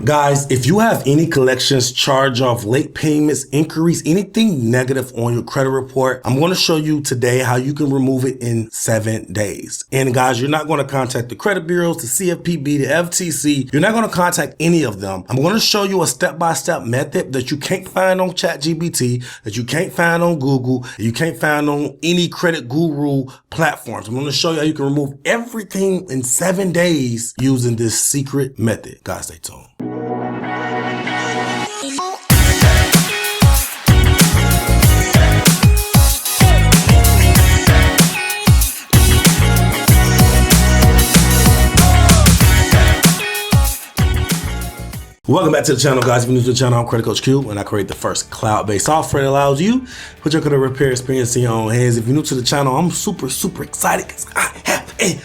Guys, if you have any collections, charge-off, late payments, inquiries, anything negative on your credit report, I'm going to show you today how you can remove it in 7 days. And guys, you're not going to contact the credit bureaus, the CFPB, the FTC. You're not going to contact any of them. I'm going to show you a step-by-step method that you can't find on ChatGPT, that you can't find on Google, that you can't find on any credit guru platforms. I'm going to show you how you can remove everything in 7 days using this secret method. Guys, stay tuned. Welcome back to the channel, guys. If you're new to the channel, I'm Credit Coach Q, and I create the first cloud-based software that allows you to put your credit repair experience in your own hands. If you're new to the channel, I'm super excited because I have a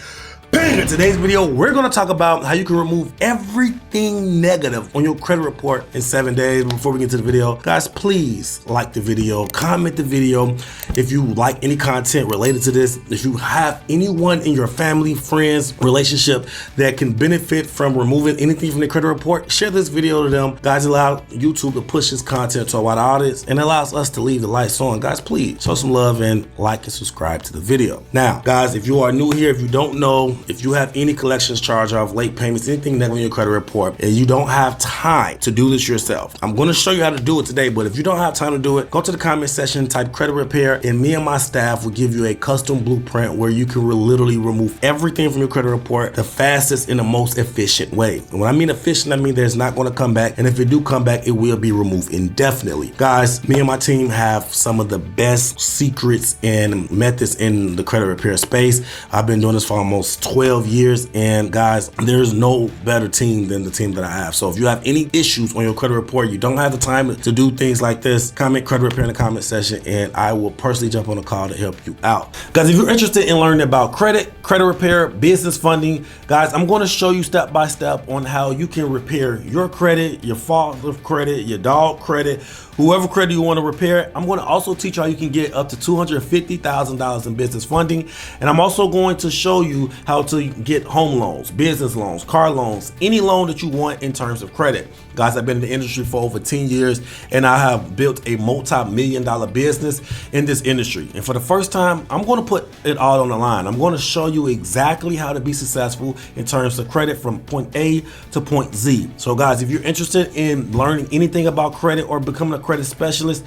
banger. In today's video, we're going to talk about how you can remove everything negative on your credit report in 7 days. Before we get to the video, guys, please like the video, comment the video if you like any content related to this. If you have anyone in your family, friends, relationship that can benefit from removing anything from the credit report, share this video to them. Guys, allow YouTube to push this content to a wide audience and allows us to leave the lights on. Guys, please show some love and like and subscribe to the video. Now, guys, if you are new here, if you don't know, if you have any collections, charge-off, late payments, anything negative on your credit report, and you don't have time to do this yourself, I'm going to show you how to do it today. But if you don't have time to do it, go to the comment section, type credit repair, and me and my staff will give you a custom blueprint where you can literally remove everything from your credit report the fastest and the most efficient way. And when I mean efficient, I mean there's not going to come back. And if it do come back, it will be removed indefinitely. Guys, me and my team have some of the best secrets and methods in the credit repair space. I've been doing this for almost 12 years, and guys, there's no better team than the team that I have. So if you have any issues on your credit report, you don't have the time to do things like this, comment credit repair in the comment section, and I will personally jump on a call to help you out. Guys, if you're interested in learning about credit repair, business funding, guys, I'm going to show you step by step on how you can repair your credit, your father's credit, your dog credit, whoever credit you want to repair. I'm going to also teach you how you can get up to $250,000 in business funding. And I'm also going to show you how to get home loans, business loans, car loans, any loan that you want in terms of credit. Guys, I've been in the industry for over 10 years, and I have built a multi-million-dollar business in this industry. And for the first time, I'm going to put it all on the line. I'm going to show you exactly how to be successful in terms of credit from point A to point Z. So guys, if you're interested in learning anything about credit or becoming a credit specialist,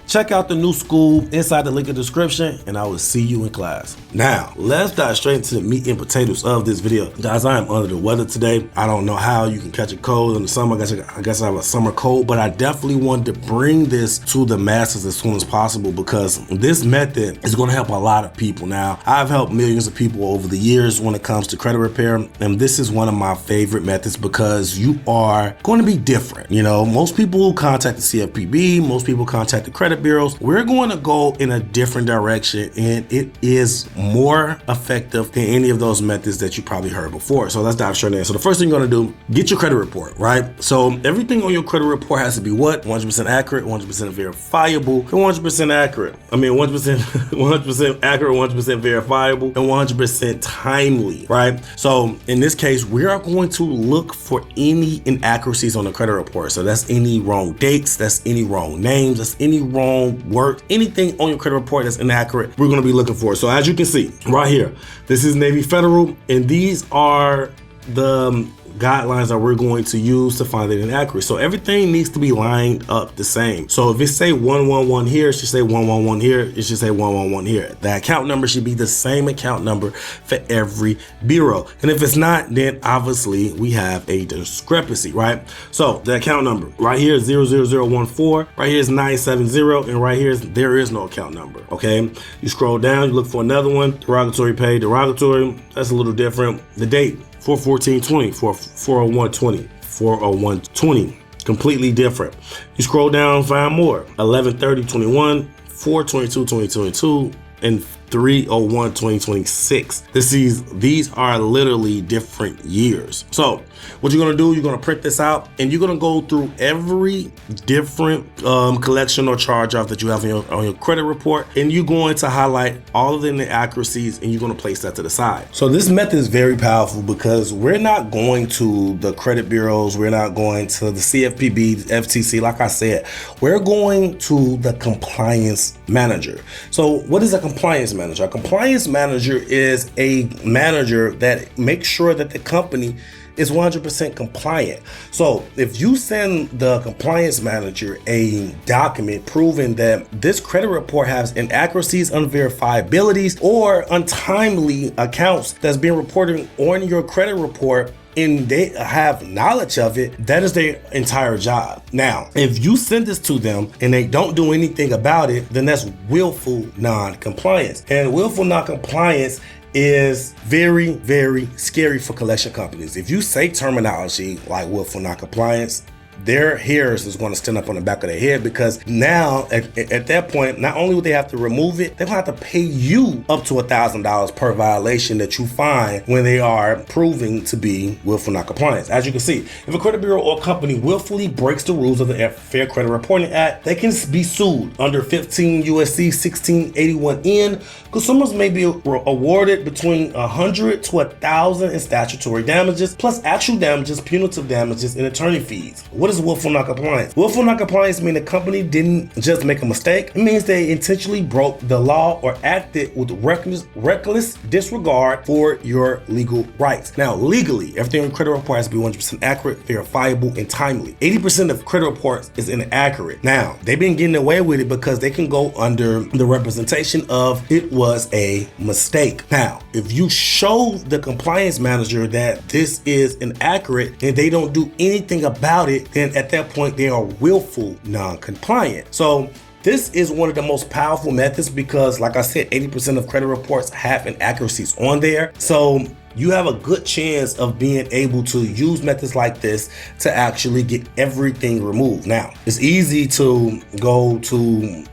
check out the new school inside the link in the description, and I will see you in class. Now, let's dive straight into the meat and potatoes of this video. Guys, I am under the weather today. I don't know how you can catch a cold in the summer. I guess I have a summer cold, but I definitely wanted to bring this to the masses as soon as possible because this method is going to help a lot of people. Now, I've helped millions of people over the years when it comes to credit repair, and this is one of my favorite methods because you are going to be different. You know, most people who contact the CFPB, most people contact the credit bureaus. We're going to go in a different direction, and it is more effective than any of those methods that you probably heard before. So let's dive straight in. So the first thing you're going to do, get your credit report, right? So everything on your credit report has to be what? 100% accurate, 100% verifiable, and 100% accurate. I mean, 100% accurate, 100% verifiable, and 100% timely, right? So in this case, we are going to look for any inaccuracies on the credit report. So that's any wrong dates, that's any wrong names, that's any wrong work, anything on your credit report that's inaccurate, we're going to be looking for. So as you can see right here, this is Navy Federal, and these are the guidelines that we're going to use to find it inaccurate. So everything needs to be lined up the same. So if it say 111 here, it should say 111 here, it should say 111 here. The account number should be the same account number for every bureau. And if it's not, then obviously we have a discrepancy, right? So the account number right here is 00014, right here is 970, and right here there is no account number. Okay, you scroll down, you look for another one, derogatory pay, derogatory, that's a little different. The date 4/14/20, 4/01/20, 4/01/20, completely different. You scroll down, find more. 11/30/21, 4/22/2022, and 3/01/2026. These are literally different years. So what you're gonna do, you're gonna print this out and you're gonna go through every different collection or charge off that you have on your credit report, and you're going to highlight all of the inaccuracies and you're gonna place that to the side. So this method is very powerful because we're not going to the credit bureaus, we're not going to the CFPB, FTC. Like I said, we're going to the compliance manager. So what is a compliance manager? A compliance manager is a manager that makes sure that the company is 100% compliant. So if you send the compliance manager a document proving that this credit report has inaccuracies, unverifiabilities, or untimely accounts that's being reported on your credit report, and they have knowledge of it, that is their entire job. Now, if you send this to them and they don't do anything about it, then that's willful non-compliance. And willful non-compliance is very, very scary for collection companies. If you say terminology like willful non-compliance, their hairs is going to stand up on the back of their head, because now at that point, not only would they have to remove it, they're going to have to pay you up to $1,000 per violation that you find when they are proving to be willful non-compliance. As you can see, if a credit bureau or company willfully breaks the rules of the Fair Credit Reporting Act, they can be sued under 15 USC 1681N. Consumers may be awarded between $100 to $1,000 in statutory damages, plus actual damages, punitive damages, and attorney fees. What is willful non-compliance? Willful non-compliance means the company didn't just make a mistake. It means they intentionally broke the law or acted with reckless disregard for your legal rights. Now, legally, everything on credit report has to be 100% accurate, verifiable, and timely. 80% of credit reports is inaccurate. Now, they've been getting away with it because they can go under the representation of it was a mistake. Now, if you show the compliance manager that this is inaccurate and they don't do anything about it, then at that point they are willful non-compliant. So this is one of the most powerful methods because, like I said, 80% of credit reports have inaccuracies on there. So you have a good chance of being able to use methods like this to actually get everything removed. Now, it's easy to go to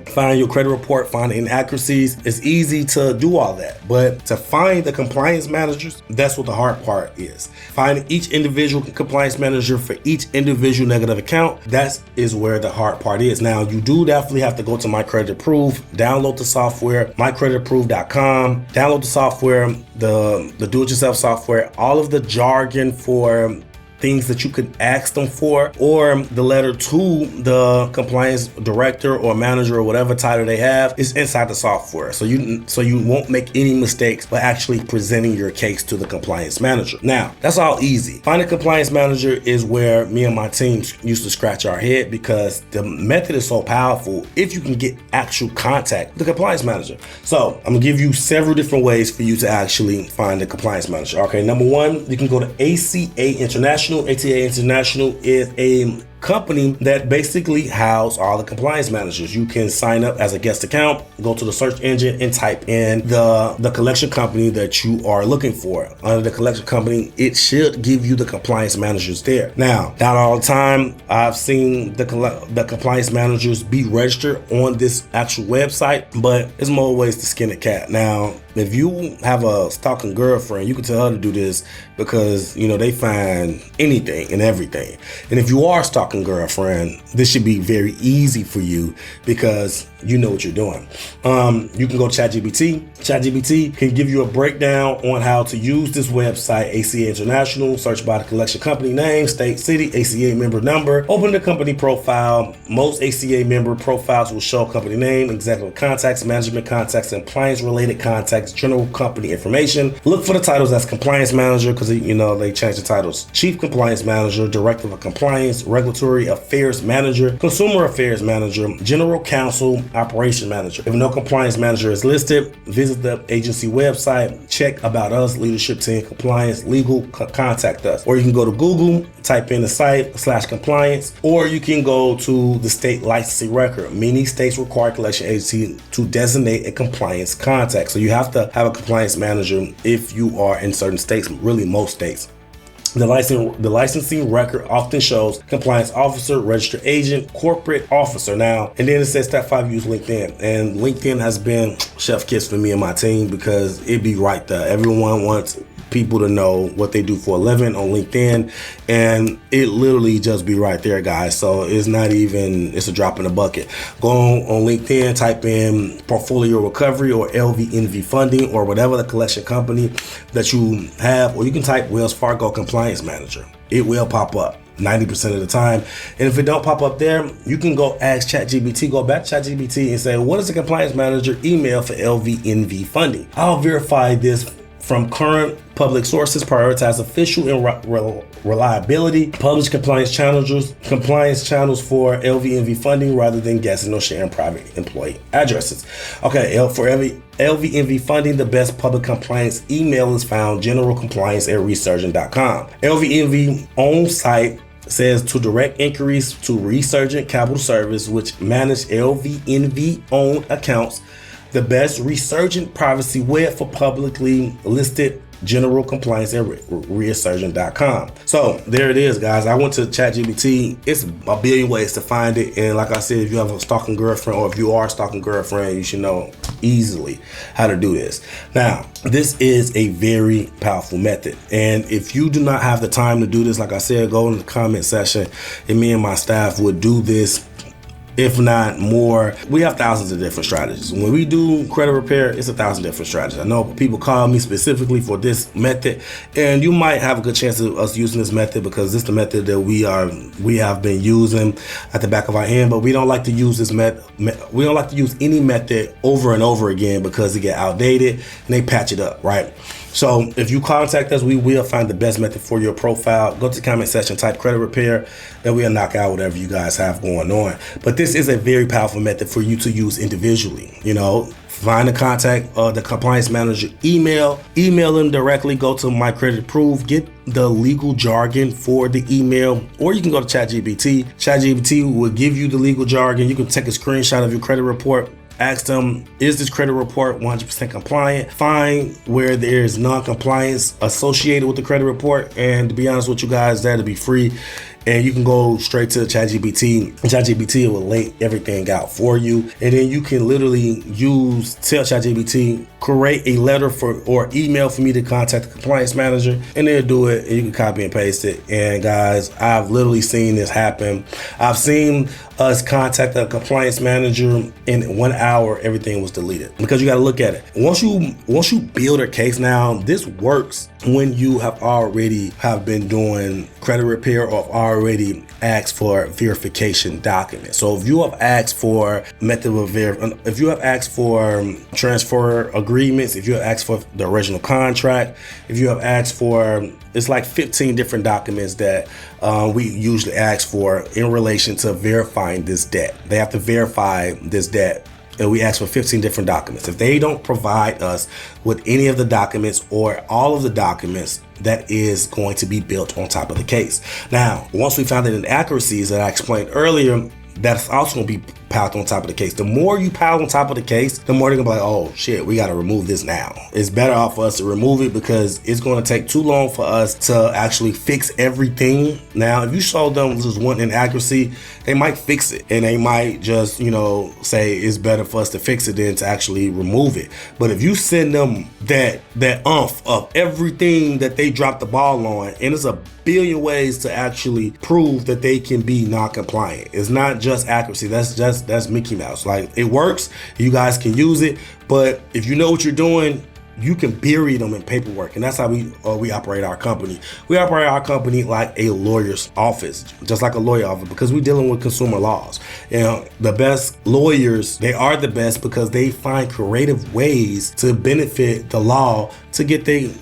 find your credit report, find the inaccuracies. It's easy to do all that, but to find the compliance managers, that's what the hard part is. Finding each individual compliance manager for each individual negative account, that is where the hard part is. Now, you do definitely have to go to My Credit Approve, download the software, mycreditapprove.com, download the software, the do-it-yourself software, all of the jargon for things that you could ask them for, or the letter to the compliance director or manager or whatever title they have is inside the software. So you won't make any mistakes by actually presenting your case to the compliance manager. Now, that's all easy. Finding a compliance manager is where me and my team used to scratch our head because the method is so powerful if you can get actual contact with the compliance manager. So I'm gonna give you several different ways for you to actually find the compliance manager. Okay, number one, you can go to ACA International. ATA International is a company that basically house all the compliance managers. You can sign up as a guest account, go to the search engine and type in the collection company that you are looking for. Under the collection company, it should give you the compliance managers there. Now, not all the time, I've seen the compliance managers be registered on this actual website, but there's more ways to skin a cat. Now, if you have a stalking girlfriend, you can tell her to do this because, they find anything and everything. And if you are stalking girlfriend, this should be very easy for you because you know what you're doing. You can go to ChatGPT. ChatGPT can give you a breakdown on how to use this website, ACA International. Search by the collection company name, state, city, ACA member number. Open the company profile. Most ACA member profiles will show company name, executive contacts, management contacts, and compliance-related contacts, general company information. Look for the titles as compliance manager because they change the titles. Chief Compliance Manager, Director of Compliance, Regulatory Affairs Manager, Consumer Affairs Manager, General Counsel, Operation Manager. If no compliance manager is listed, visit the agency website, check about us, leadership team, compliance, legal, contact us. Or you can go to Google, type in the site /compliance, or you can go to the state licensing record. Many states require collection agency to designate a compliance contact. So you have to have a compliance manager if you are in certain states, really most states. The licensing record often shows compliance officer, registered agent, corporate officer. Now, and then it says step 5, use LinkedIn. And LinkedIn has been chef kiss for me and my team because it be right there. Everyone wants people to know what they do for a living on LinkedIn, and it literally just be right there, guys. So it's not even, it's a drop in the bucket. Go on LinkedIn, type in portfolio recovery or LVNV funding or whatever the collection company that you have, or you can type Wells Fargo compliance manager. It will pop up 90% of the time. And if it don't pop up there, you can go ask ChatGPT, go back to ChatGPT and say, what is the compliance manager email for LVNV funding? I'll verify this from current public sources, prioritize official and reliability, publish compliance channels for LVNV funding rather than guessing or sharing private employee addresses. Okay, for every LVNV funding, the best public compliance email is found generalcompliance@resurgent.com. LVNV own site says to direct inquiries to Resurgent Capital Service, which manage LVNV owned accounts. The best Resurgent privacy web for publicly listed general compliance at resurgent.com. So there it is, guys. I went to ChatGPT. It's a billion ways to find it. And like I said, if you have a stalking girlfriend or if you are a stalking girlfriend, you should know easily how to do this. Now, this is a very powerful method. And if you do not have the time to do this, like I said, go in the comment section and me and my staff would do this. If not more, we have thousands of different strategies. When we do credit repair, it's 1,000 different strategies. I know people call me specifically for this method, and you might have a good chance of us using this method because this is the method that we have been using at the back of our hand. But we don't like to use this method. We don't like to use any method over and over again because it get outdated and they patch it up, right? So if you contact us, we will find the best method for your profile. Go to the comment section, type credit repair, and we'll knock out whatever you guys have going on. But this is a very powerful method for you to use individually. You know, find the contact of the compliance manager email them directly, go to my creditapprove, get the legal jargon for the email, or you can go to ChatGPT. ChatGPT will give you the legal jargon. You can take a screenshot of your credit report. Ask them, is this credit report 100% compliant? Find where there's non-compliance associated with the credit report. And to be honest with you guys, that'll be free. And you can go straight to ChatGPT. ChatGPT will lay everything out for you. And then you can literally tell ChatGPT, create a letter or email for me to contact the compliance manager, and they'll do it, and you can copy and paste it. And guys, I've literally seen this happen. I've seen us contact a compliance manager in 1 hour, everything was deleted. Because you got to look at it. Once you build a case now, this works when you have been doing credit repair or have already asked for verification documents. So if you have asked for if you have asked for transfer agreements, if you have asked for the original contract, if you have asked for, it's like 15 different documents that we usually ask for in relation to verifying this debt. They have to verify this debt. And we ask for 15 different documents. If they don't provide us with any of the documents or all of the documents, that is going to be built on top of the case. Now, once we found the inaccuracies that I explained earlier, that's also going to be piled on top of the case. The more you pile on top of the case, the more they're gonna be like, oh shit, we gotta remove this now. It's better off for us to remove it because it's gonna take too long for us to actually fix everything. Now, if you show them just one inaccuracy, they might fix it and they might just, say it's better for us to fix it than to actually remove it. But if you send them that umph of everything that they dropped the ball on, and it's a billion ways to actually prove that they can be non-compliant. It's not just accuracy. That's Mickey Mouse. Like, it works. You guys can use it, but if you know what you're doing, you can bury them in paperwork. And that's how we operate our company. We operate our company like a lawyer's office, just like a lawyer office, because we're dealing with consumer laws. The best lawyers, they are the best because they find creative ways to benefit the law to get to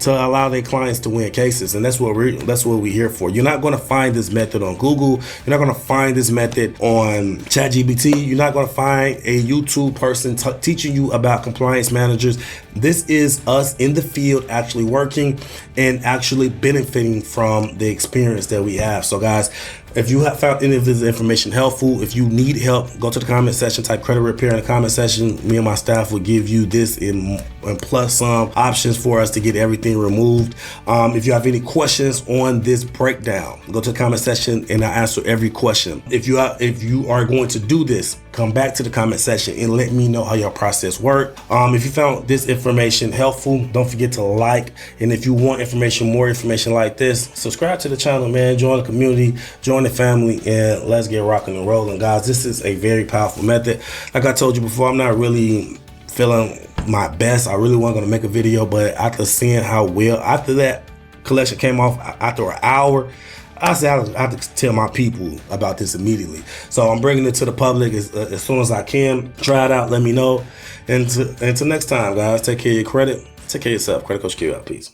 allow their clients to win cases. And that's what we're here for. You're not going to find this method on Google. You're not going to find this method on ChatGPT. You're not going to find a YouTube person teaching you about compliance managers. This is us in the field actually working and actually benefiting from the experience that we have. So guys, if you have found any of this information helpful, if you need help, go to the comment section, type credit repair in the comment section. Me and my staff will give you this in plus some options options for us to get everything removed. If you have any questions on this breakdown, go to the comment section and I'll answer every question. If you are going to do this, come back to the comment section and let me know how your process worked. If you found this information helpful, don't forget to like. And if you want more information like this, subscribe to the channel, man. Join the community, join the family, and let's get rocking and rolling, guys. This is a very powerful method. Like I told you before, I'm not really feeling my best. I really wasn't gonna make a video, but after seeing how well, after that collection came off after an hour, I said I have to tell my people about this immediately. So I'm bringing it to the public as soon as I can. Try it out, let me know. And until next time, guys, take care of your credit. Take care of yourself. Credit Coach Q out. Peace.